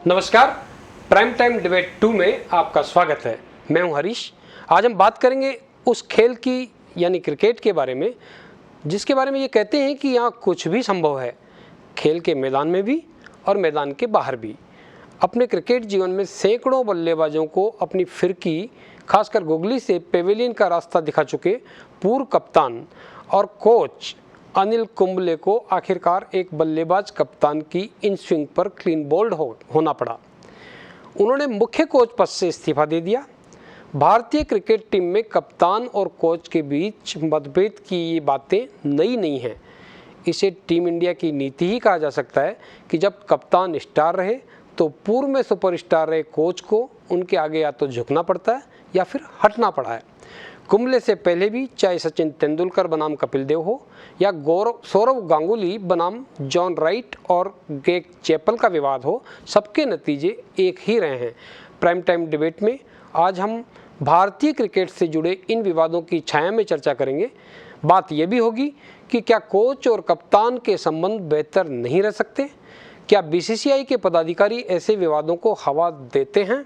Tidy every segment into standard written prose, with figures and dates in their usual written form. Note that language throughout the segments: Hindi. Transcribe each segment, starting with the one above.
नमस्कार, प्राइम टाइम डिबेट 2 में आपका स्वागत है। मैं हूं हरीश। आज हम बात करेंगे उस खेल की यानी क्रिकेट के बारे में जिसके बारे में ये कहते हैं कि यहाँ कुछ भी संभव है, खेल के मैदान में भी और मैदान के बाहर भी। अपने क्रिकेट जीवन में सैकड़ों बल्लेबाजों को अपनी फिरकी खासकर गुगली से पेविलियन का रास्ता दिखा चुके पूर्व कप्तान और कोच अनिल कुंबले को आखिरकार एक बल्लेबाज कप्तान की इन स्विंग पर क्लीन बोल्ड होना पड़ा। उन्होंने मुख्य कोच पद से इस्तीफा दे दिया। भारतीय क्रिकेट टीम में कप्तान और कोच के बीच मतभेद की ये बातें नई नहीं हैं। इसे टीम इंडिया की नीति ही कहा जा सकता है कि जब कप्तान स्टार रहे तो पूर्व में सुपरस्टार रहे कोच को उनके आगे या तो झुकना पड़ता है या फिर हटना पड़ा है। कुंबले से पहले भी चाहे सचिन तेंदुलकर बनाम कपिल देव हो या सौरव गांगुली बनाम जॉन राइट और ग्रेग चैपल का विवाद हो, सबके नतीजे एक ही रहे हैं। प्राइम टाइम डिबेट में आज हम भारतीय क्रिकेट से जुड़े इन विवादों की छाया में चर्चा करेंगे। बात यह भी होगी कि क्या कोच और कप्तान के संबंध बेहतर नहीं रह सकते? क्या बीसीसीआई के पदाधिकारी ऐसे विवादों को हवा देते हैं?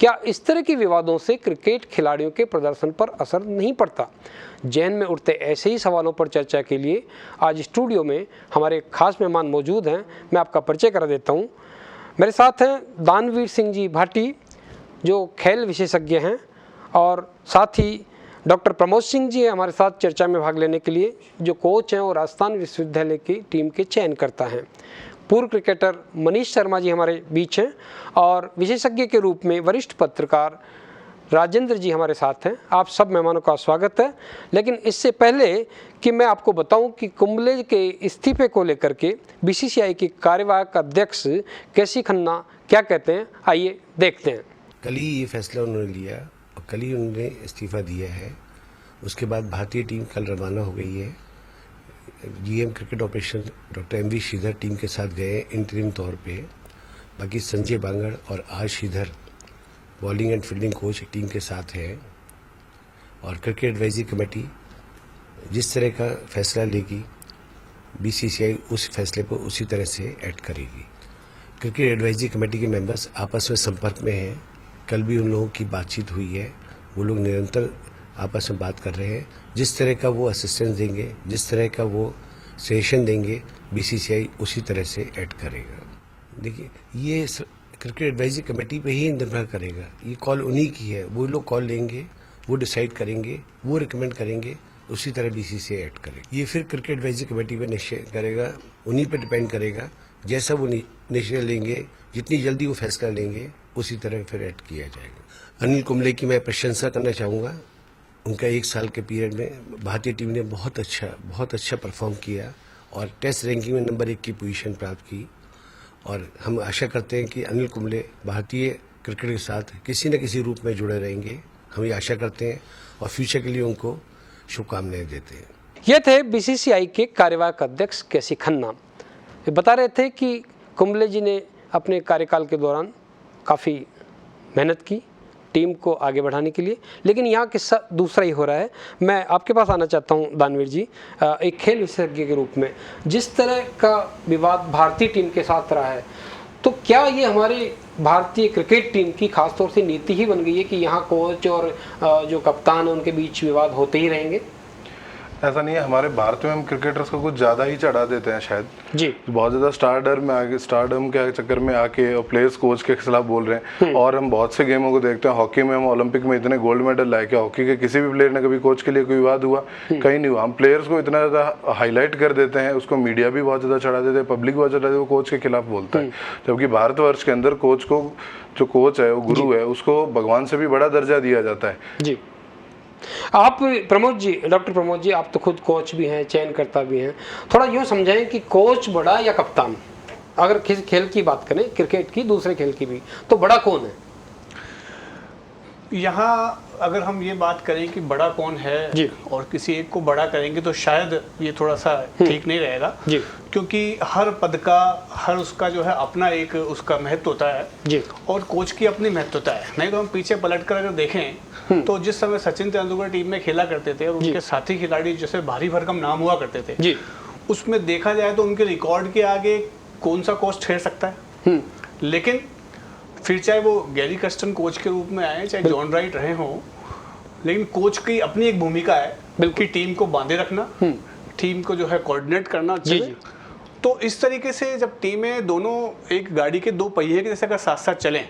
क्या इस तरह के विवादों से क्रिकेट खिलाड़ियों के प्रदर्शन पर असर नहीं पड़ता? जहन में उठते ऐसे ही सवालों पर चर्चा के लिए आज स्टूडियो में हमारे खास मेहमान मौजूद हैं। मैं आपका परिचय करा देता हूं। मेरे साथ हैं दानवीर सिंह जी भाटी, जो खेल विशेषज्ञ हैं, और साथ ही डॉक्टर प्रमोद सिंह जी हमारे साथ चर्चा में भाग लेने के लिए, जो कोच हैं और राजस्थान विश्वविद्यालय की टीम के चयनकर्ता हैं। पूर्व क्रिकेटर मनीष शर्मा जी हमारे बीच हैं और विशेषज्ञ के रूप में वरिष्ठ पत्रकार राजेंद्र जी हमारे साथ हैं। आप सब मेहमानों का स्वागत है। लेकिन इससे पहले कि मैं आपको बताऊं कि कुंबले के इस्तीफे को लेकर के बीसीसीआई की कार्यवाहक अध्यक्ष केसी खन्ना क्या कहते हैं, आइए देखते हैं। कल ही ये फैसला उन्होंने लिया और कल ही उन्होंने इस्तीफा दिया है। उसके बाद भारतीय टीम कल रवाना हो गई है। GM cricket operation doctor MV Sridhar team के साथ गए इंटरिम तौर पे। बाकी संजय बांगड़ और R Sridhar bowling and fielding coach team के साथ है। और क्रिकेट एडवाइजरी कमेटी जिस तरह का फैसला लेगी, बीसीसीआई उस फैसले को उसी तरह से एक्ट करेगी। क्रिकेट एडवाइजरी कमेटी के मेंबर्स आपस में संपर्क में हैं। कल भी उन लोगों की बातचीत हुई है। वो लोग निरंतर आपस में बात कर रहे हैं। जिस तरह का वो असिस्टेंस देंगे, जिस तरह का वो सजेशन देंगे, बीसीसीआई उसी तरह से एक्ट करेगा। देखिए, ये क्रिकेट एडवाइजरी कमेटी पे ही निर्भर करेगा। ये कॉल उन्हीं की है। वो लोग कॉल लेंगे, वो डिसाइड करेंगे, वो रिकमेंड करेंगे, उसी तरह बीसीसीआई एक्ट करेगा। ये फिर क्रिकेट एडवाइजरी कमेटी पे निश्चय करेगा, उन्हीं पे डिपेंड करेगा। जैसा वो निश्चय लेंगे, जितनी जल्दी वो फैसला लेंगे, उसी तरह फिर एक्ट किया जाएगा। अनिल कुंबले की मैं प्रशंसा करना चाहूँगा। उनका 1 साल के पीरियड में भारतीय टीम ने बहुत अच्छा परफॉर्म किया और टेस्ट रैंकिंग में नंबर 1 की पोजीशन प्राप्त की। और हम आशा करते हैं कि अनिल कुंबले भारतीय क्रिकेट के साथ किसी न किसी रूप में जुड़े रहेंगे। हम ये आशा करते हैं और फ्यूचर के लिए उनको शुभकामनाएं देते हैं। ये थे बीसीसीआई के कार्यवाहक अध्यक्ष केसी खन्ना। वे बता रहे थे कि कुंबले जी ने अपने कार्यकाल के दौरान काफ़ी मेहनत की टीम को आगे बढ़ाने के लिए, लेकिन यहाँ किस्सा दूसरा ही हो रहा है। मैं आपके पास आना चाहता हूँ दानवीर जी, एक खेल विशेषज्ञ के रूप में। जिस तरह का विवाद भारतीय टीम के साथ रहा है, तो क्या ये हमारी भारतीय क्रिकेट टीम की खासतौर से नीति ही बन गई है कि यहाँ कोच और जो कप्तान है उनके बीच विवाद होते ही रहेंगे? ऐसा नहीं है। हमारे भारत में हम क्रिकेटर्स को कुछ ज़्यादा ही चढ़ा देते हैं शायद जी। बहुत ज़्यादा स्टारडम के चक्कर में आके और प्लेयर्स कोच के खिलाफ बोल रहे हैं। और हम बहुत से गेमों को देखते हैं। हॉकी में हम ओलंपिक में इतने गोल्ड मेडल लाए कि हॉकी के किसी भी प्लेयर ने कभी कोच के लिए कोई विवाद हुआ? कहीं नहीं हुआ। हम प्लेयर्स को इतना ज़्यादा हाईलाइट कर देते हैं, उसको मीडिया भी बहुत ज़्यादा चढ़ा देते हैं, पब्लिक बहुत ज़्यादा वो कोच के खिलाफ बोलता है। जबकि भारतवर्ष के अंदर कोच को, जो कोच है वो गुरु है, उसको भगवान से भी बड़ा दर्जा दिया जाता है जी। आप प्रमोद जी, डॉक्टर प्रमोद जी, आप तो खुद कोच भी हैं, चयनकर्ता भी हैं। थोड़ा यूँ समझाएं कि कोच बड़ा या कप्तान? अगर किसी खेल की बात करें, क्रिकेट की, दूसरे खेल की भी, तो बड़ा कौन है? यहाँ अगर हम ये बात करें कि बड़ा कौन है जी, और किसी एक को बड़ा करेंगे तो शायद ये थोड़ा सा ठीक नहीं रहेगा जी, क्योंकि हर पद का, हर उसका जो है अपना एक उसका महत्व होता है जी, और कोच की अपनी महत्वता है। नहीं तो हम पीछे पलट कर अगर देखें तो जिस समय सचिन तेंदुलकर टीम में खेला करते थे और उनके साथी खिलाड़ी जैसे भारी भरकम नाम हुआ करते थे जी, उसमें देखा जाए तो उनके रिकॉर्ड के आगे कौन सा कोच ठहर सकता है। लेकिन फिर चाहे वो गैरी कर्स्टन कोच के रूप में आए, चाहे जॉन राइट रहे हों, लेकिन कोच की अपनी एक भूमिका है कि टीम को बांधे रखना, टीम को जो है कोऑर्डिनेट करना अच्छे से। तो इस तरीके से जब टीमें दोनों एक गाड़ी के दो पहिए के जैसे अगर साथ साथ चलें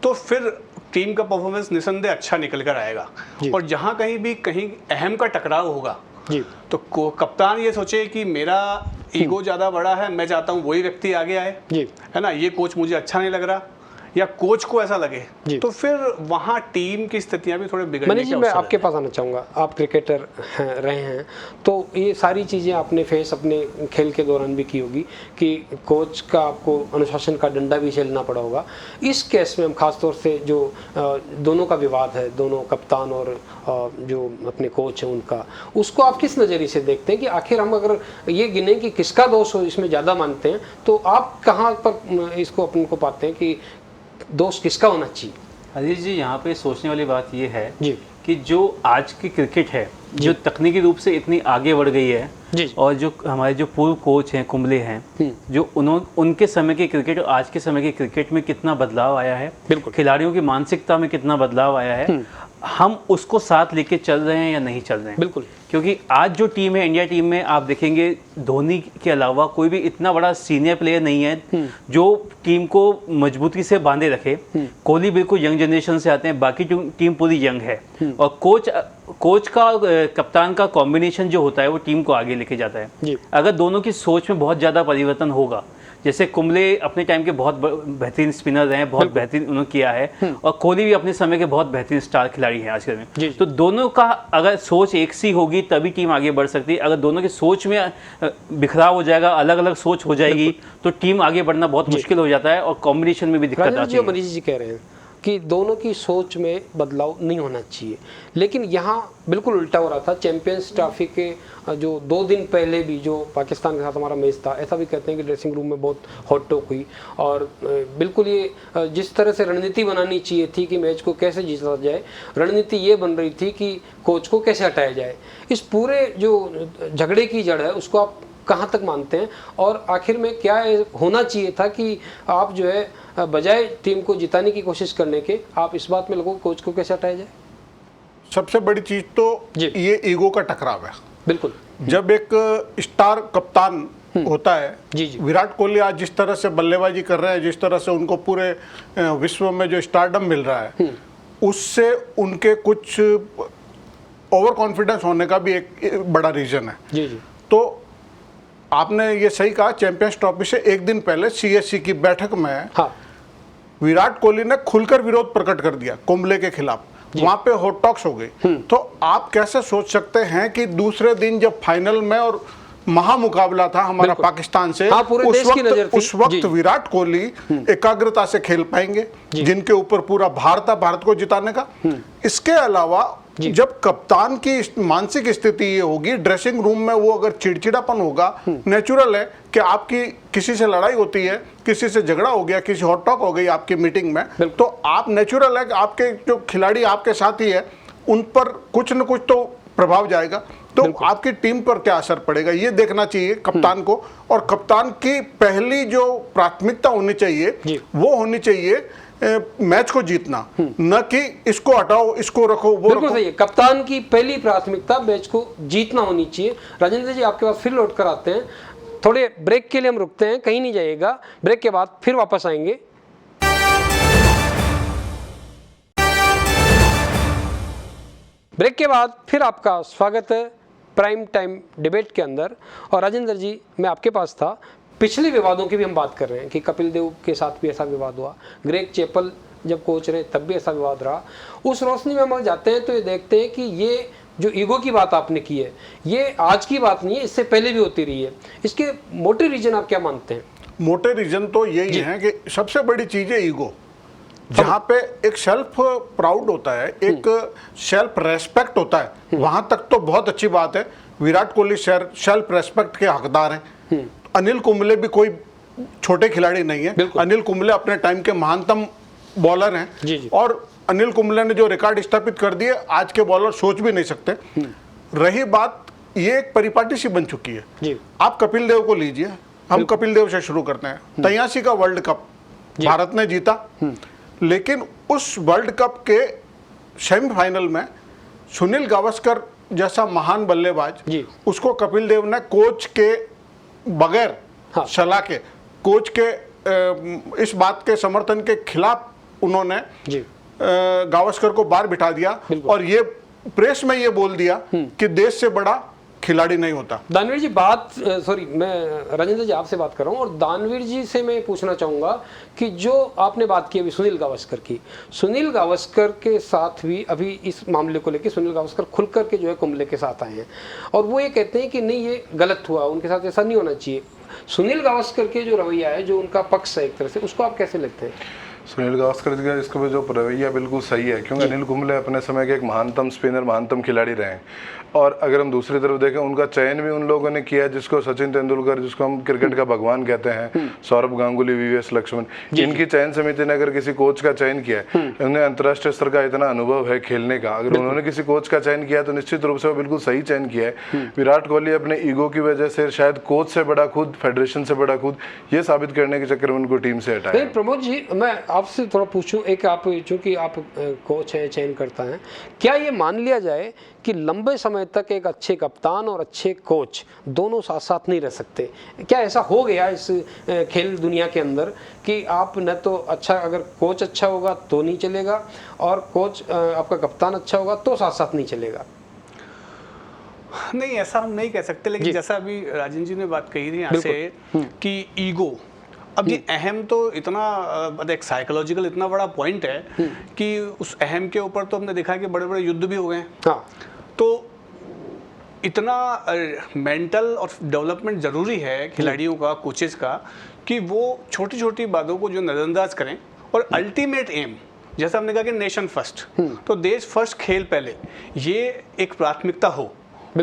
तो फिर टीम का परफॉर्मेंस निसंदेह अच्छा निकल कर आएगा। और जहां कहीं अहम का टकराव होगा तो कप्तान ये सोचे कि मेरा ईगो ज़्यादा बड़ा है, मैं चाहता हूँ वही व्यक्ति आगे आए, है ना, ये कोच मुझे अच्छा नहीं लग रहा, या कोच को ऐसा लगे, तो फिर वहाँ टीम की स्थितियाँ भी थोड़े बिगड़ने के अवसर हैं। मैं आपके पास आना चाहूँगा, आप क्रिकेटर रहे हैं तो ये सारी चीज़ें आपने फेस अपने खेल के दौरान भी की होगी कि कोच का आपको अनुशासन का डंडा भी झेलना पड़ा होगा। इस केस में हम खास तौर से जो दोनों का विवाद है, दोनों कप्तान और जो अपने कोच हैं उनका, उसको आप किस नज़रिए से देखते हैं कि आखिर हम अगर ये गिने कि किसका दोष हो इसमें ज़्यादा मानते हैं, तो आप कहाँ पर इसको अपन को पाते हैं कि दोस्त किसका होना चाहिए? हरीश जी, यहाँ पे सोचने वाली बात ये है जी कि जो आज की क्रिकेट है, जो तकनीकी रूप से इतनी आगे बढ़ गई है, और जो हमारे जो पूर्व कोच हैं, कुंबले हैं, जो उनके समय के क्रिकेट और आज के समय के क्रिकेट में कितना बदलाव आया है, खिलाड़ियों की मानसिकता में कितना बदलाव आया है, हम उसको साथ लेके चल रहे हैं या नहीं चल रहे हैं। बिल्कुल, क्योंकि आज जो टीम है, इंडिया टीम में आप देखेंगे धोनी के अलावा कोई भी इतना बड़ा सीनियर प्लेयर नहीं है जो टीम को मजबूती से बांधे रखे। कोहली बिल्कुल यंग जनरेशन से आते हैं, बाकी टीम पूरी यंग है, और कोच का कप्तान का कॉम्बिनेशन जो होता है वो टीम को आगे लेके जाता है। अगर दोनों की सोच में बहुत ज़्यादा परिवर्तन होगा, जैसे कुंबले अपने टाइम के बहुत बेहतरीन स्पिनर हैं, बहुत बेहतरीन उन्होंने किया है, और कोहली भी अपने समय के बहुत बेहतरीन स्टार खिलाड़ी हैं आज के में, तो दोनों का अगर सोच एक सी होगी तभी टीम आगे बढ़ सकती है। अगर दोनों की सोच में बिखराव हो जाएगा, अलग अलग सोच हो जाएगी, तो टीम आगे बढ़ना बहुत मुश्किल हो जाता है और कॉम्बिनेशन में भी दिक्कत आती है। मनीष जी कह रहे हैं कि दोनों की सोच में बदलाव नहीं होना चाहिए, लेकिन यहाँ बिल्कुल उल्टा हो रहा था। चैंपियंस ट्रॉफी के जो 2 दिन पहले भी जो पाकिस्तान के साथ हमारा मैच था, ऐसा भी कहते हैं कि ड्रेसिंग रूम में बहुत हॉट टॉक हुई, और बिल्कुल ये जिस तरह से रणनीति बनानी चाहिए थी कि मैच को कैसे जीता जाए, रणनीति ये बन रही थी कि कोच को कैसे हटाया जाए। इस पूरे जो झगड़े की जड़ है उसको आप कहाँ तक मानते हैं, और आखिर में क्या होना चाहिए था कि आप जो है बजाय टीम को जिताने की कोशिश करने के, आप इस बात में लोगों कोच को कैसे हटाया जाए? सबसे बड़ी चीज तो ये ईगो का टकराव है। बिल्कुल, जब एक स्टार कप्तान होता है, विराट कोहली आज जिस तरह से बल्लेबाजी कर रहे हैं, जिस तरह से उनको पूरे विश्व में जो स्टारडम मिल रहा है, उससे उनके कुछ ओवर कॉन्फिडेंस होने का भी एक बड़ा रीजन है। तो आपने ये सही कहा, चैंपियंस ट्रॉफी से एक दिन पहले सीएससी की बैठक में विराट कोहली ने खुलकर विरोध प्रकट कर दिया कुंबले के खिलाफ, वहां पे हॉट टॉक्स हो गई। तो आप कैसे सोच सकते हैं कि दूसरे दिन जब फाइनल में और महामुकाबला था हमारा पाकिस्तान से, उस वक्त विराट कोहली एकाग्रता से खेल पाएंगे, जिनके ऊपर पूरा भारत था, भारत को जिताने का। इसके अलावा जब कप्तान की मानसिक स्थिति ये होगी, ड्रेसिंग रूम में वो अगर चिड़चिड़ापन होगा, नेचुरल है कि आपकी किसी से लड़ाई होती है, किसी से झगड़ा हो गया, किसी हॉट टॉक हो गई आपकी मीटिंग में, तो आप नेचुरल है कि आपके जो खिलाड़ी आपके साथ ही है उन पर कुछ न कुछ तो प्रभाव जाएगा। तो आपकी टीम पर क्या असर पड़ेगा ये देखना चाहिए कप्तान को, और कप्तान की पहली जो प्राथमिकता होनी चाहिए वो होनी चाहिए मैच को जीतना, न कि इसको हटाओ, इसको रखो, वो बिल्कुल सही है। कप्तान की पहली प्राथमिकता मैच को जीतना होनी चाहिए। राजेंद्र जी, आपके पास फिर लौट कर आते हैं, थोड़े ब्रेक के लिए हम रुकते हैं, कहीं नहीं जाइएगा, ब्रेक के बाद फिर वापस आएंगे। ब्रेक के बाद फिर आपका स्वागत है प्राइम टाइम डिबेट के अंदर। और राजेंद्र जी, मैं आपके पास था, पिछले विवादों की भी हम बात कर रहे हैं कि कपिल देव के साथ भी ऐसा विवाद हुआ, ग्रेग चैपल जब कोच रहे तब भी ऐसा विवाद रहा। उस रोशनी में हम जाते हैं तो ये देखते हैं कि ये जो ईगो की बात आपने की है, ये आज की बात नहीं है, इससे पहले भी होती रही है। इसके मोटे रीजन आप क्या मानते हैं? मोटे रीजन तो यही है कि सबसे बड़ी चीज है ईगो, जहाँ पे एक सेल्फ प्राउड होता है, एक सेल्फ रेस्पेक्ट होता है, वहां तक तो बहुत अच्छी बात है। विराट कोहली सेल्फ रेस्पेक्ट के हकदार हैं। अनिल कुंबले भी कोई छोटे खिलाड़ी नहीं है। अनिल कुंबले अपने टाइम के महानतम बॉलर हैं, और अनिल कुंबले ने जो रिकॉर्ड स्थापित कर दिए आज के बॉलर सोच भी नहीं सकते। रही बात, ये एक परिपाटी सी बन चुकी है। आप कपिल देव को लीजिए, हम कपिल देव से शुरू करते हैं। 83 का वर्ल्ड कप भारत ने जीता, लेकिन उस वर्ल्ड कप के सेमीफाइनल में सुनील गावस्कर जैसा महान बल्लेबाज, उसको कपिल देव ने कोच के बगैर सलाह के, कोच के इस बात के समर्थन के खिलाफ उन्होंने गावस्कर को बाहर बिठा दिया और ये प्रेस में ये बोल दिया कि देश से बड़ा खिलाड़ी नहीं होता। दानवीर जी मैं राजेंद्र जी आपसे बात कर रहा हूँ और दानवीर जी से मैं पूछना चाहूँगा कि जो आपने बात की अभी सुनील गावस्कर की, सुनील गावस्कर के साथ भी अभी इस मामले को लेकर सुनील गावस्कर खुल करके जो है कुंबले के साथ आए हैं और वो ये कहते हैं कि नहीं ये गलत हुआ, उनके साथ ऐसा नहीं होना चाहिए। सुनील गावस्कर के जो रवैया है, जो उनका पक्ष है एक तरह से, उसको आप कैसे लेते हैं? सुनील गावस्कर जी का इसका जो रवैया बिल्कुल सही है, क्योंकि अनिल कुंबले अपने समय के एक महानतम स्पिनर, महानतम खिलाड़ी रहे हैं। और अगर हम दूसरी तरफ देखें, उनका चयन भी उन लोगों ने किया जिसको सचिन तेंदुलकर, जिसको हम क्रिकेट का भगवान कहते हैं, सौरभ गांगुली, वीवीएस लक्ष्मण, इनकी चयन समिति ने अगर किसी कोच का चयन किया है, उन्हें अंतर्राष्ट्रीय स्तर का इतना अनुभव है खेलने का, अगर उन्होंने किसी कोच का चयन किया तो निश्चित रूप से वो बिल्कुल सही चयन किया है। विराट कोहली अपने ईगो की वजह से शायद कोच से बड़ा खुद, फेडरेशन से बड़ा खुद, ये साबित करने के चक्कर में उनको टीम से हटाया। प्रमोद जी, मैं आपसे थोड़ा पूछूं, एक आप चूंकि आप कोच हैं, चयन करता है, क्या ये मान लिया जाए कि लंबे समय तक एक अच्छे कप्तान और अच्छे कोच दोनों साथ साथ नहीं रह सकते? क्या ऐसा हो गया इस खेल दुनिया के अंदर कि आप न तो अच्छा, अगर कोच अच्छा होगा तो नहीं चलेगा और कोच आपका कप्तान अच्छा होगा तो साथ साथ नहीं चलेगा? नहीं, ऐसा हम नहीं कह सकते, लेकिन जैसा अभी राजेंद्र जी ने बात कही थी यहाँ से कि ईगो, अब ये अहम तो इतना एक साइकोलॉजिकल इतना बड़ा पॉइंट है कि उस अहम के ऊपर तो हमने देखा कि बड़े बड़े युद्ध भी हो गए। तो इतना मेंटल और डेवलपमेंट ज़रूरी है खिलाड़ियों का, कोचेस का, कि वो छोटी छोटी बातों को जो नज़रअंदाज करें और अल्टीमेट एम, जैसा हमने कहा कि नेशन फर्स्ट, तो देश फर्स्ट, खेल पहले, ये एक प्राथमिकता हो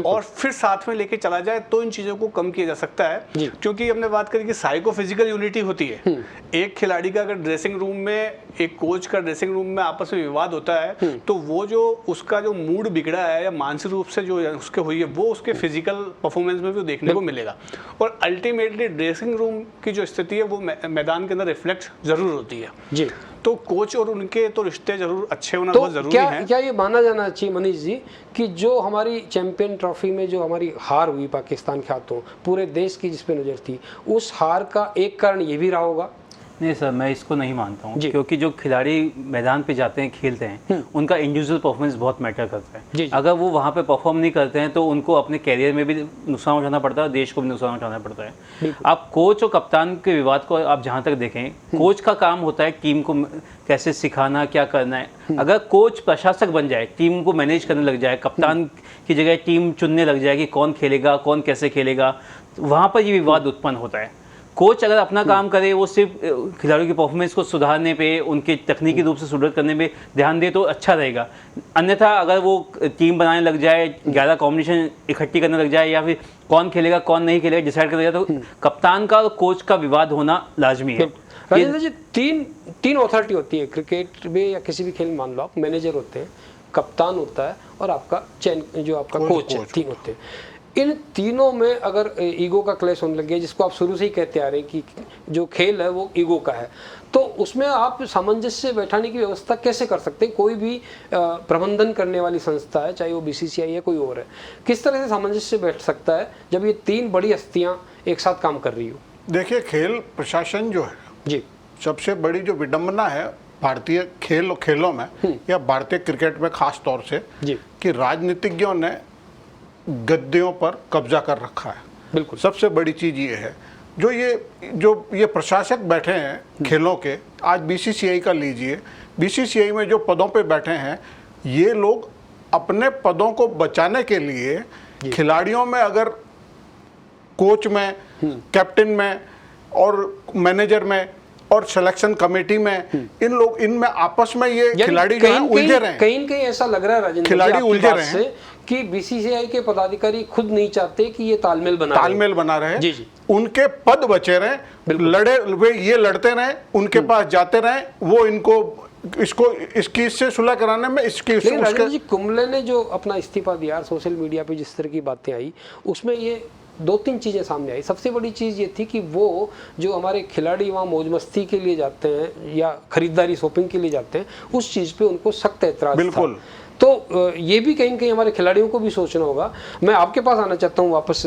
और फिर साथ में लेके चला जाए तो इन चीज़ों को कम किया जा सकता है। क्योंकि हमने बात करी कि साइको फिजिकल यूनिटी होती है। एक खिलाड़ी का अगर ड्रेसिंग रूम में, एक कोच का ड्रेसिंग रूम में आपस में विवाद होता है तो वो जो उसका जो मूड बिगड़ा है या मानसिक रूप से जो उसके हुई है, वो उसके फिजिकल परफॉर्मेंस में भी देखने को मिलेगा। और अल्टीमेटली ड्रेसिंग रूम की जो स्थिति है वो मैदान के अंदर रिफ्लेक्ट जरूर होती है जी। तो कोच और उनके तो रिश्ते जरूर अच्छे होना बहुत जरूरी है। क्या ये माना जाना चाहिए मनीष जी कि जो हमारी चैंपियन ट्रॉफी में जो हमारी हार हुई पाकिस्तान के हाथों, पूरे देश की जिस पे नज़र थी, उस हार का एक कारण ये भी रहा होगा? नहीं सर, मैं इसको नहीं मानता हूँ, क्योंकि जो खिलाड़ी मैदान पे जाते हैं, खेलते हैं, उनका इंडिविजुअल परफॉर्मेंस बहुत मैटर करता है। अगर वो वहाँ पे परफॉर्म नहीं करते हैं तो उनको अपने कैरियर में भी नुकसान उठाना पड़ता है, देश को भी नुकसान उठाना पड़ता है। आप कोच और कप्तान के विवाद को आप जहाँ तक देखें, कोच का काम होता है टीम को कैसे सिखाना, क्या करना है। अगर कोच प्रशासक बन जाए, टीम को मैनेज करने लग जाए, कप्तान की जगह टीम चुनने लग जाए कि कौन खेलेगा, कौन कैसे खेलेगा, वहाँ पर ये विवाद उत्पन्न होता है। कोच अगर अपना काम करे, वो सिर्फ खिलाड़ियों की परफॉर्मेंस को सुधारने पे, उनके तकनीकी रूप से सुदृढ़ करने में ध्यान दे तो अच्छा रहेगा। अन्यथा अगर वो टीम बनाने लग जाए, 11 कॉम्बिनेशन इकट्ठी करने लग जाए, या फिर कौन खेलेगा कौन नहीं खेलेगा डिसाइड कर देगा, तो कप्तान का और कोच का विवाद होना लाजमी है। राजेंद्र जी, तीन अथॉरिटी होती है क्रिकेट में या किसी भी खेल में। मान लो आप मैनेजर होते हैं, कप्तान होता है और आपका जो आपका कोच है, तीन होते हैं। इन तीनों में अगर ईगो का क्लैश होने लगे, जिसको आप शुरू से ही कहते आ रहे हैं कि जो खेल है वो ईगो का है, तो उसमें आप सामंजस्य बैठाने की व्यवस्था कैसे कर सकते हैं? कोई भी प्रबंधन करने वाली संस्था है, चाहे वो बीसीसीआई है, कोई और है, किस तरह से सामंजस्य बैठ सकता है जब ये तीन बड़ी हस्तियां एक साथ काम कर रही हो? देखिए, खेल प्रशासन जो है जी, सबसे बड़ी जो विडंबना है भारतीय खेलों में या भारतीय क्रिकेट में खास तौर से जी, कि राजनीतिज्ञों ने गद्दियों पर कब्जा कर रखा है। बिल्कुल, सबसे बड़ी चीज ये है। जो ये प्रशासक बैठे हैं खेलों के, आज बीसीसीआई का लीजिए, बीसीसीआई में जो पदों पे बैठे हैं, ये लोग अपने पदों को बचाने के लिए खिलाड़ियों में, अगर कोच में, कैप्टन में और मैनेजर में और सिलेक्शन कमेटी में, इनमें आपस में ये खिलाड़ी जो है उलझे रहे हैं। कहीं ऐसा लग रहा है राजेंद्र, खिलाड़ी उलझे रहे हैं कि बीसीसीआई के पदाधिकारी खुद नहीं चाहते कि ये तालमेल बना रहे। जी जी, उनके पद बचे रहे, ये लड़ते रहे, उनके पास जाते रहे, वो इसकी इससे सुलह कराने में राजेंद्र जी, कुंबले ने जो अपना इस्तीफा दिया, सोशल मीडिया पे जिस तरह की बातें आई, उसमें ये 2-3 चीज़ें सामने आई। सबसे बड़ी चीज़ ये थी कि वो जो हमारे खिलाड़ी वहाँ मौज मस्ती के लिए जाते हैं या खरीदारी शॉपिंग के लिए जाते हैं, उस चीज़ पे उनको सख्त एतराज़ था। बिल्कुल। तो ये भी कहीं न कहीं हमारे खिलाड़ियों को भी सोचना होगा। मैं आपके पास आना चाहता हूँ वापस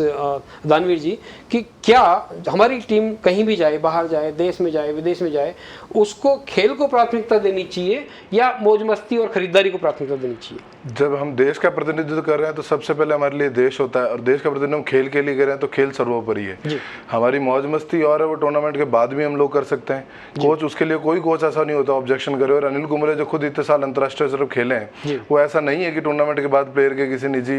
दानवीर जी, कि क्या हमारी टीम कहीं भी जाए, बाहर जाए, देश में जाए, विदेश में जाए, उसको खेल को प्राथमिकता देनी चाहिए या मौज मस्ती और खरीदारी को प्राथमिकता देनी चाहिए? जब हम देश का प्रतिनिधित्व कर रहे हैं तो सबसे पहले हमारे लिए देश होता है, और देश का प्रतिनिधित्व हम खेल के लिए कर रहे हैं तो खेल सर्वोपरि है। हमारी मौज मस्ती और है वो टूर्नामेंट के बाद भी हम लोग कर सकते हैं। कोच, उसके लिए कोई कोच ऐसा नहीं होता ऑब्जेक्शन करे। और अनिल कुंबले जो खुद इतने साल अंतर्राष्ट्रीय स्तर पर खेले हैं, वो ऐसा नहीं है कि टूर्नामेंट के बाद प्लेयर के किसी निजी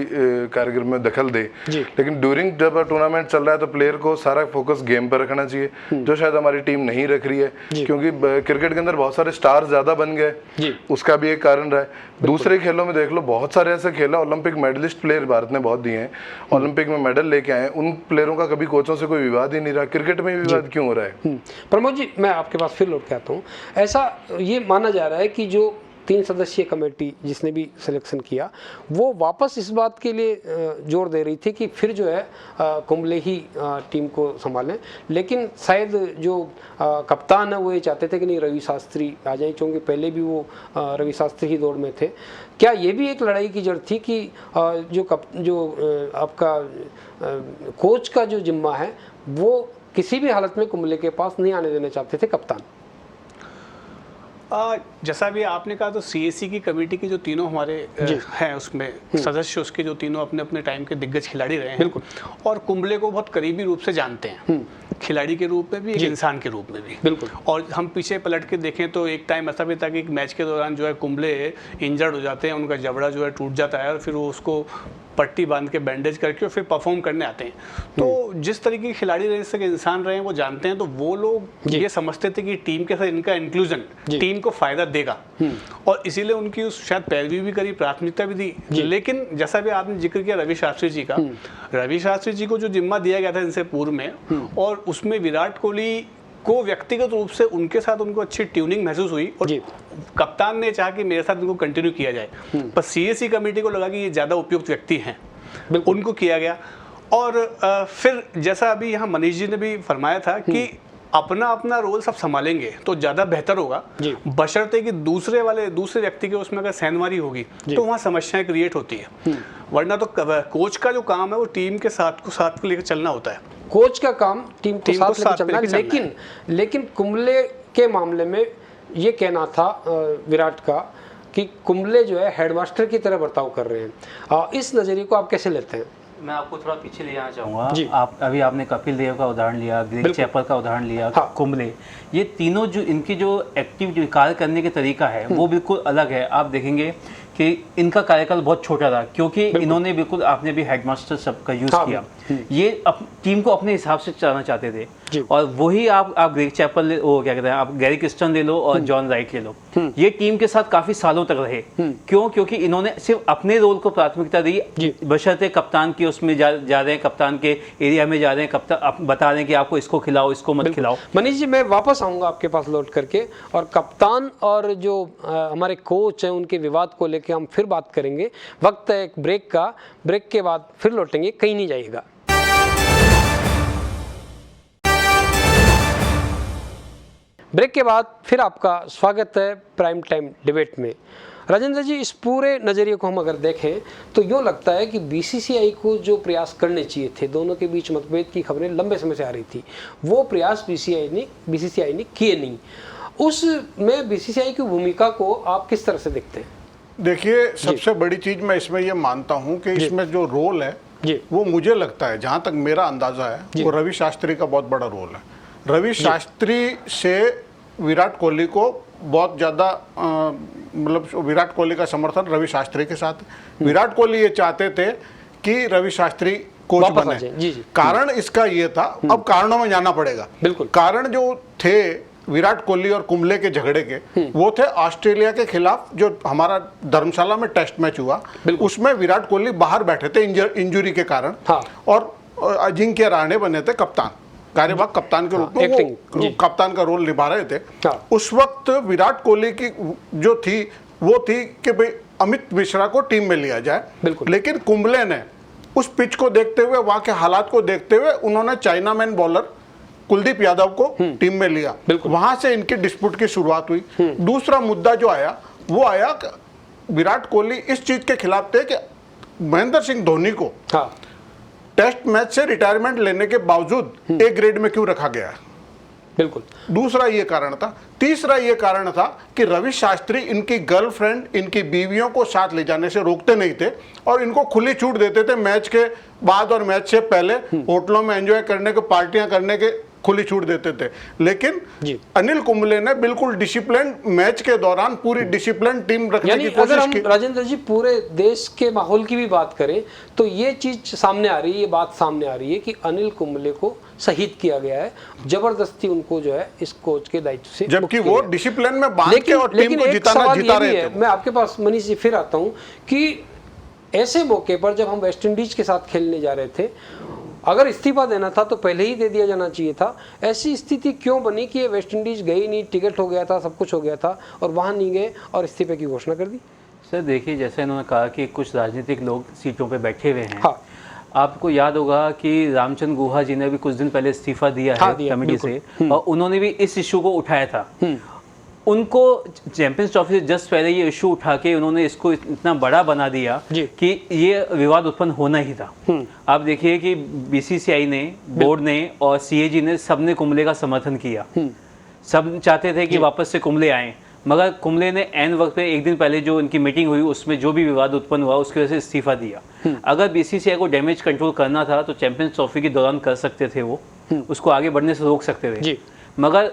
कार्यक्रम में दखल दे। लेकिन ड्यूरिंग जब टूर्नामेंट चल रहा है तो प्लेयर को सारा फोकस गेम पर रखना चाहिए, जो शायद हमारी टीम नहीं रख रही है, क्योंकि क्रिकेट के अंदर बहुत सारे स्टार ज्यादा बन गए, उसका भी एक कारण रहा है। दूसरे खेलों में देख लो, बहुत सारे ऐसे खेल है, ओलंपिक मेडलिस्ट प्लेयर भारत ने बहुत दिए हैं, ओलंपिक में मेडल लेके आए, उन प्लेयरों का कभी कोचों से कोई विवाद ही नहीं रहा। क्रिकेट में विवाद क्यों हो रहा है? प्रमोद जी, मैं आपके पास फिर लौट के आता हूँ। ऐसा ये माना जा रहा है कि जो 3 सदस्यीय कमेटी जिसने भी सिलेक्शन किया, वो वापस इस बात के लिए जोर दे रही थी कि फिर जो है कुंबले ही टीम को संभालें, लेकिन शायद जो कप्तान है वो ये चाहते थे कि नहीं, रवि शास्त्री आ जाए, क्योंकि पहले भी वो रवि शास्त्री ही दौड़ में थे। क्या ये भी एक लड़ाई की जड़ थी कि जो आपका कोच का जो जिम्मा है वो किसी भी हालत में कुंबले के पास नहीं आने देना चाहते थे कप्तान? जैसा भी आपने कहा, तो सीएससी की कमेटी के जो तीनों हमारे हैं उसमें सदस्य, उसके जो तीनों अपने अपने टाइम के दिग्गज खिलाड़ी रहे हैं। बिल्कुल। और कुंबले को बहुत करीबी रूप से जानते हैं, खिलाड़ी के रूप में भी, एक इंसान के रूप में भी। बिल्कुल। और हम पीछे पलट के देखें तो एक टाइम ऐसा भी था कि एक मैच के दौरान जो है कुंबले इंजर्ड हो जाते हैं, उनका जबड़ा जो है टूट जाता है, और फिर वो उसको पट्टी बांध के बैंडेज करके और फिर परफॉर्म करने आते हैं। तो जिस तरीके के खिलाड़ी रहे, जिस इंसान रहे हैं, वो जानते हैं। तो वो लोग ये समझते थे कि टीम के साथ इनका इंक्लूजन टीम को फायदा देगा, और इसीलिए उनकी उस शायद पैरवी भी करी, प्राथमिकता भी दी। लेकिन जैसा भी आपने जिक्र किया रवि शास्त्री जी का, रवि शास्त्री जी को जो जिम्मा दिया गया था इनसे पूर्व में, और उसमें विराट कोहली को व्यक्तिगत रूप से उनके साथ उनको अच्छी ट्यूनिंग महसूस हुई, और कप्तान ने चाहा कि मेरे साथ इनको कंटिन्यू किया जाए। पर सीएससी कमेटी को लगा कि ये ज़्यादा उपयुक्त व्यक्ति हैं, उनको किया गया। और फिर जैसा अभी यहाँ मनीष जी ने भी फरमाया था कि अपना अपना रोल सब संभालेंगे तो ज़्यादा बेहतर होगा, बशर्ते कि दूसरे व्यक्ति के उसमें अगर सहनवारी होगी तो वहाँ समस्याएं क्रिएट होती है। वरना तो कोच का जो काम है वो टीम के साथ लेकर चलना होता है। कोच का काम टीम को साथ लेकर चलना है। लेकिन कुंबले के मामले में ये कहना था विराट का कि कुंबले जो है हेडमास्टर की तरह बर्ताव कर रहे हैं। इस नज़रिए को आप कैसे लेते हैं? मैं आपको थोड़ा पीछे ले जाना चाहूँगा। आपने कपिल देव का उदाहरण लिया, ग्रेग चैपल का उदाहरण लिया, कुंबले, ये तीनों जो इनकी जो एक्टिव जो कार्य करने के तरीका है वो बिल्कुल अलग है। आप देखेंगे कि इनका कार्यकाल बहुत छोटा था, क्योंकि इन्होंने बिल्कुल, आपने भी हेडमास्टर सब का यूज़ किया, ये टीम को अपने हिसाब से चलाना चाहते थे। और वही आप ग्रेग चैपल वो क्या कहते हैं, आप गैरी क्रिस्टन ले लो और जॉन राइट ले लो, ये टीम के साथ काफी सालों तक रहे। क्यों? क्योंकि इन्होंने सिर्फ अपने रोल को प्राथमिकता दी, बशर्ते कप्तान की उसमें जा रहे हैं, कप्तान के एरिया में जा रहे हैं, कप्तान बता रहे हैं कि आपको इसको खिलाओ, इसको मत खिलाओ। मनीष जी, मैं वापस आऊंगा आपके पास लौट करके, और कप्तान और जो हमारे कोच हैं उनके विवाद को लेकर हम फिर बात करेंगे। वक्त है एक ब्रेक का, ब्रेक के बाद फिर लौटेंगे, कहीं नहीं जाइएगा। ब्रेक के बाद फिर आपका स्वागत है प्राइम टाइम डिबेट में। राजेंद्र जी, इस पूरे नज़रिए को हम अगर देखें तो यूँ लगता है कि बीसीसीआई को जो प्रयास करने चाहिए थे, दोनों के बीच मतभेद की खबरें लंबे समय से आ रही थी, वो प्रयास बीसीसीआई ने किए नहीं। उसमें बीसीसीआई की भूमिका को आप किस तरह से देखते हैं? देखिए, सबसे बड़ी चीज़ मैं इसमें ये मानता हूँ कि इसमें जो रोल है वो, मुझे लगता है, जहाँ तक मेरा अंदाज़ा है, वो रवि शास्त्री का बहुत बड़ा रोल है। रवि शास्त्री से विराट कोहली को बहुत ज़्यादा मतलब विराट कोहली का समर्थन रवि शास्त्री के साथ। विराट कोहली ये चाहते थे कि रवि शास्त्री कोच बने। कारण इसका ये था, अब कारणों में जाना पड़ेगा। बिल्कुल। कारण जो थे विराट कोहली और कुंबले के झगड़े के, वो थे ऑस्ट्रेलिया के खिलाफ जो हमारा धर्मशाला में टेस्ट मैच हुआ, उसमें विराट कोहली बाहर बैठे थे इंजुरी के कारण, और अजिंक्य रहाणे बने थे कप्तान, कार्यवाहक कप्तान के रूप में वो कप्तान का रोल निभा रहे थे। उस वक्त विराट कोहली की जो थी वो थी कि भाई अमित मिश्रा को टीम में लिया जाए, लेकिन कुंबले ने उस पिच को देखते हुए, वहां के हालात को देखते हुए उन्होंने चाइनामैन बॉलर कुलदीप यादव को टीम में लिया। वहां से इनकी डिस्प्यूट की शुरुआत हुई। दूसरा मुद्दा जो आया वो आया कि विराट कोहली इस चीज के खिलाफ थे कि महेंद्र सिंह धोनी को टेस्ट मैच से रिटायरमेंट लेने के बावजूद ए ग्रेड में क्यों रखा गया। बिल्कुल। दूसरा ये कारण था। तीसरा ये कारण था कि रवि शास्त्री इनकी गर्लफ्रेंड, इनकी बीवियों को साथ ले जाने से रोकते नहीं थे और इनको खुली छूट देते थे मैच के बाद और मैच से पहले होटलों में एंजॉय करने के, पार्टियां करने के खुली छूट देते थे। लेकिन अनिल कुंबले ने बिल्कुल डिसिप्लिन मैच के दौरान पूरी डिसिप्लिन टीम रखने की कोशिश की। राजेंद्र जी पूरे देश के माहौल की भी बात करें तो ये चीज सामने आ रही है, ये बात सामने आ रही है कि अनिल कुंबले को शहीद किया गया है, जबरदस्ती उनको जो है इस कोच के दायित्व से, जबकि वो डिसिप्लिन में बांध के और टीम को जिता रहे थे। मैं आपके पास मनीष जी फिर आता हूं कि ऐसे मौके पर जब हम वेस्ट इंडीज के साथ खेलने जा रहे थे, अगर इस्तीफा देना था तो पहले ही दे दिया जाना चाहिए था। ऐसी स्थिति क्यों बनी कि ये वेस्ट इंडीज गई नहीं, टिकट हो गया था, सब कुछ हो गया था और वहां नहीं गए और इस्तीफे की घोषणा कर दी? सर देखिए, जैसे इन्होंने कहा कि कुछ राजनीतिक लोग सीटों पे बैठे हुए हैं। हाँ। आपको याद होगा कि रामचंद्र गुहा जी ने भी कुछ दिन पहले इस्तीफा दिया है कमेटी से, और उन्होंने भी इस इशू को उठाया था। उनको चैंपियंस ट्रॉफी से जस्ट पहले ये इशू उठा के उन्होंने इसको इतना बड़ा बना दिया कि ये विवाद उत्पन्न होना ही था। आप देखिए कि बीसीसीआई ने, बोर्ड ने और सीएजी ने, सबने कुंबले का समर्थन किया। सब चाहते थे कि वापस से कुंबले आए, मगर कुंबले ने एन वक्त पे एक दिन पहले जो उनकी मीटिंग हुई उसमें जो भी विवाद उत्पन्न हुआ उसकी वजह से इस्तीफा दिया। अगर बीसीसीआई को डैमेज कंट्रोल करना था तो चैंपियंस ट्रॉफी के दौरान कर सकते थे, वो उसको आगे बढ़ने से रोक सकते थे। मगर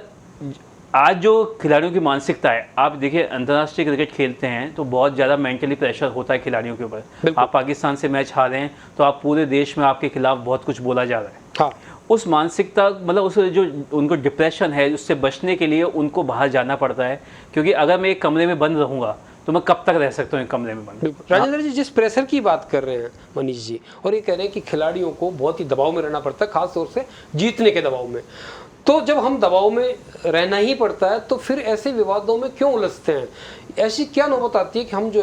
आज जो खिलाड़ियों की मानसिकता है, आप देखिए अंतर्राष्ट्रीय क्रिकेट खेलते हैं तो बहुत ज़्यादा मेंटली प्रेशर होता है खिलाड़ियों के ऊपर। आप पाकिस्तान से मैच हारे हैं तो आप पूरे देश में आपके खिलाफ बहुत कुछ बोला जा रहा है। हाँ। उस मानसिकता, मतलब उस जो उनको डिप्रेशन है, उससे बचने के लिए उनको बाहर जाना पड़ता है, क्योंकि अगर मैं एक कमरे में बंद रहूँगा तो मैं कब तक रह सकता हूँ एक कमरे में बंद। राजेंद्र जी जिस प्रेशर की बात कर रहे हैं मनीष जी, और ये कह रहे हैं कि खिलाड़ियों को बहुत ही दबाव में रहना पड़ता है, खासतौर से जीतने के दबाव में, तो जब हम दबाव में रहना ही पड़ता है तो फिर ऐसे विवादों में क्यों उलझते हैं? ऐसी क्या नौबत आती है कि हम जो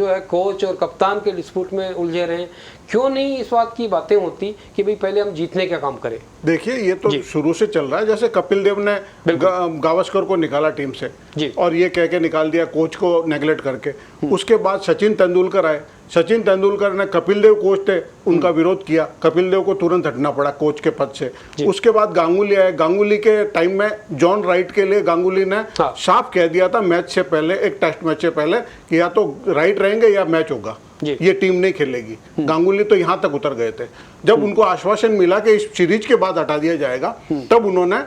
है कोच और कप्तान के डिस्प्यूट में उलझे रहें? क्यों नहीं इस बात की बातें होती कि भाई पहले हम जीतने का काम करें? देखिए ये तो शुरू से चल रहा है। जैसे कपिल देव ने गावस्कर को निकाला टीम से और ये कह के निकाल दिया कोच को नेगलेक्ट करके। उसके बाद सचिन तेंदुलकर आए। सचिन तेंदुलकर ने, कपिल देव कोच थे, उनका विरोध किया, कपिल देव को तुरंत हटना पड़ा कोच के पद से। उसके बाद गांगुली आए। गांगुली के टाइम में जॉन राइट के लिए गांगुली ने साफ कह दिया था मैच से पहले, एक टेस्ट मैच से पहले, कि या तो राइट रहेंगे या मैच होगा, ये टीम नहीं खेलेगी। गांगुली तो यहाँ तक उतर गए थे। जब उनको आश्वासन मिला कि इस सीरीज के बाद हटा दिया जाएगा, तब उन्होंने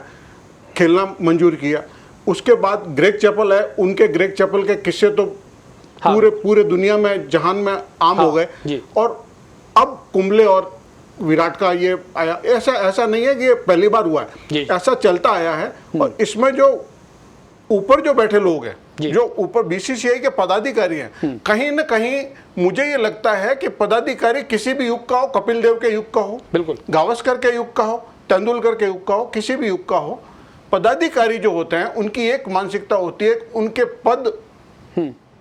खेलना मंजूर किया। उसके बाद ग्रेग चैपल है, उनके ग्रेग चैपल के किस्से तो पूरे दुनिया में, जहान में आम हो गए। और अब कुंबले और विराट का ये आया, ऐसा नहीं है कि ये पहली बार हुआ है, ऐसा चलता आया है। और इसमें जो ऊपर जो बैठे लोग हैं, जो ऊपर बीसीसीआई के पदाधिकारी हैं, कहीं ना कहीं मुझे ये लगता है कि पदाधिकारी किसी भी युग का हो, कपिल देव के युग का हो, गावस्कर के युग का हो, तेंदुलकर के युग का हो, किसी भी युग का हो, पदाधिकारी जो होते हैं उनकी एक मानसिकता होती है, उनके पद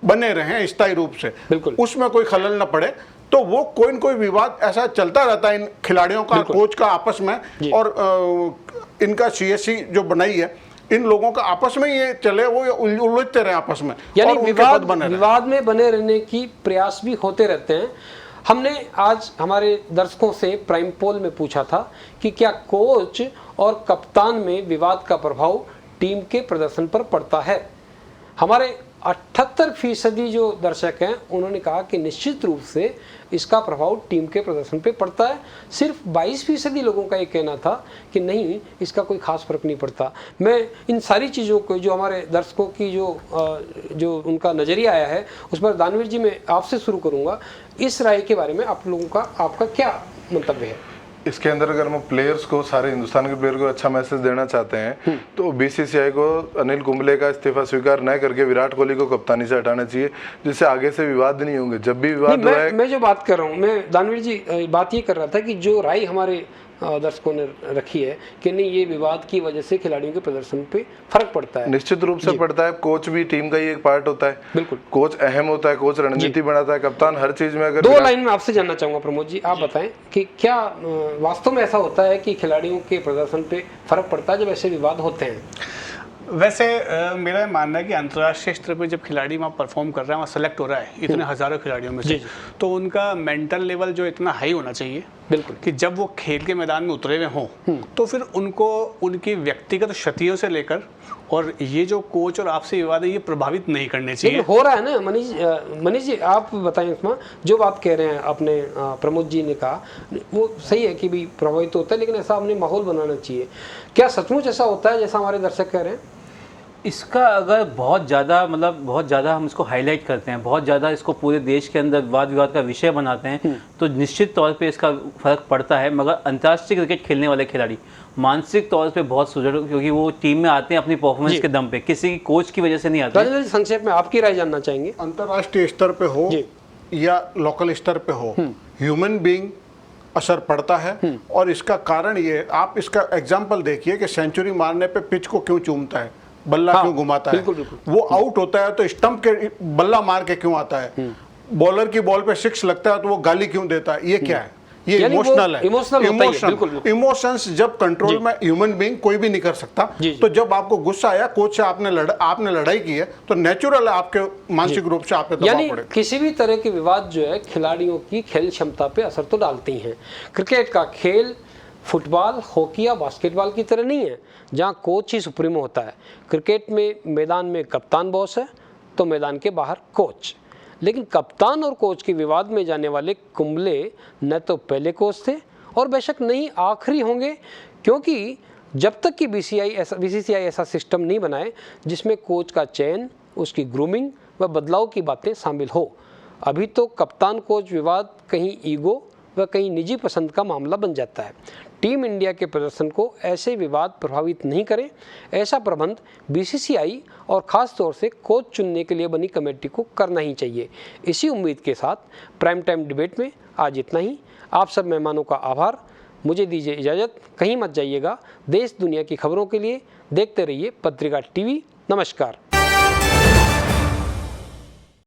बने रहे स्थायी रूप से, उसमें कोई खलल न पड़े। तो वो कोई न कोई विवाद ऐसा चलता रहता है इन खिलाड़ियों का, कोच का आपस में, और इनका सीएससी जो बनाई है, इन लोगों का आपस में ये चले, वो उलझते रहे आपस में, यानी विवाद में बने रहने की प्रयास भी होते रहते हैं। हमने आज हमारे दर्शकों से प्राइम पोल में पूछा था कि क्या कोच और कप्तान में विवाद का प्रभाव टीम के प्रदर्शन पर पड़ता है। हमारे 78% जो दर्शक हैं उन्होंने कहा कि निश्चित रूप से इसका प्रभाव टीम के प्रदर्शन पे पड़ता है। सिर्फ 22% लोगों का ये कहना था कि नहीं, इसका कोई खास फर्क नहीं पड़ता। मैं इन सारी चीज़ों को, जो हमारे दर्शकों की जो उनका नज़रिया आया है, उस पर दानवीर जी मैं आपसे शुरू करूँगा। इस राय के बारे में आप लोगों का, आपका क्या मंतव्य है? इसके अंदर अगर हम प्लेयर्स को, सारे हिंदुस्तान के प्लेयर को अच्छा मैसेज देना चाहते हैं तो बीसीसीआई को अनिल कुंबले का इस्तीफा स्वीकार न करके विराट कोहली को कप्तानी से हटाना चाहिए, जिससे आगे से विवाद नहीं होंगे। जब भी विवाद मैं जो बात कर रहा हूँ, मैं दानवीर जी बात ये कर रहा था कि जो राय हमारे दर्शकों ने रखी है कि नहीं ये विवाद की वजह से खिलाड़ियों के प्रदर्शन पे फर्क पड़ता है। निश्चित रूप से पड़ता है। कोच भी टीम का ही एक पार्ट होता है। बिल्कुल, कोच अहम होता है, कोच रणनीति बनाता है, कप्तान हर चीज में। अगर 2 लाइन में आपसे जानना चाहूंगा प्रमोद जी, आप बताएं कि क्या वास्तव में ऐसा होता है कि खिलाड़ियों के प्रदर्शन पे फर्क पड़ता है जब ऐसे विवाद होते हैं? वैसे मेरा मानना है कि अंतर्राष्ट्रीय स्तर पे जब खिलाड़ी वहाँ परफॉर्म कर रहा है, वहाँ सेलेक्ट हो रहा है इतने हजारों खिलाड़ियों में से, तो उनका मेंटल लेवल जो इतना हाई होना चाहिए बिल्कुल कि जब वो खेल के मैदान में उतरे हुए हों तो फिर उनको उनकी व्यक्तिगत क्षतियों से लेकर और ये जो कोच और आपसे विवाद है ये प्रभावित नहीं करने चाहिए। हो रहा है ना मनीष जी, आप बताएं इसमें जो बात कह रहे हैं अपने प्रमोद जी ने कहा वो सही है कि भी प्रभावित होता है, लेकिन ऐसा हमने माहौल बनाना चाहिए। क्या सचमुच ऐसा होता है जैसा हमारे दर्शक कह रहे हैं? इसका अगर बहुत ज़्यादा मतलब बहुत ज़्यादा हम इसको हाईलाइट करते हैं, बहुत ज़्यादा इसको पूरे देश के अंदर वाद विवाद का विषय बनाते हैं तो निश्चित तौर पे इसका फ़र्क पड़ता है। मगर अंतर्राष्ट्रीय क्रिकेट खेलने वाले खिलाड़ी मानसिक तौर पे बहुत सुदृढ़, क्योंकि वो टीम में आते हैं अपनी परफॉर्मेंस के दम पे, किसी की कोच की वजह से नहीं आते। संक्षेप में आपकी राय जानना चाहेंगे। अंतर्राष्ट्रीय स्तर पे हो या लोकल स्तर पे हो, ह्यूमन बीइंग असर पड़ता है। और इसका कारण ये, आप इसका एग्जाम्पल देखिए कि सेंचुरी मारने पे पिच को क्यों चूमता है, बल्ला क्यों घुमाता है, वो आउट होता है तो स्टंप के बल्ला मार के क्यों आता है, बॉलर की बॉल पे 6 लगता है तो वो गाली क्यों देता है, ये क्या है? ये इमोशनल है। इमोशंस जब कंट्रोल में ह्यूमन बीइंग कोई भी नहीं कर सकता। तो जब आपको गुस्सा आया, कोच से आपने लड़ाई की है तो नेचुरल है आपके मानसिक रूप से आप पे दबाव पड़ेगा। किसी भी तरह के विवाद जो है खिलाड़ियों की खेल क्षमता पे असर तो डालते ही हैं। क्रिकेट का खेल फुटबॉल, हॉकी या बास्केटबॉल की तरह नहीं है जहां कोच ही सुप्रीमो होता है। क्रिकेट में मैदान में कप्तान बॉस है तो मैदान के बाहर कोच। लेकिन कप्तान और कोच के विवाद में जाने वाले कुंबले न तो पहले कोच थे और बेशक नहीं आखिरी होंगे, क्योंकि जब तक कि बीसीसीआई ऐसा सिस्टम नहीं बनाए जिसमें कोच का चयन, उसकी ग्रूमिंग व बदलाव की बातें शामिल हो। अभी तो कप्तान कोच विवाद कहीं ईगो व कहीं निजी पसंद का मामला बन जाता है। टीम इंडिया के प्रदर्शन को ऐसे विवाद प्रभावित नहीं करें, ऐसा प्रबंध बीसीसीआई और ख़ास तौर से कोच चुनने के लिए बनी कमेटी को करना ही चाहिए। इसी उम्मीद के साथ प्राइम टाइम डिबेट में आज इतना ही। आप सब मेहमानों का आभार। मुझे दीजिए इजाज़त, कहीं मत जाइएगा। देश दुनिया की खबरों के लिए देखते रहिए पत्रिका टीवी। नमस्कार।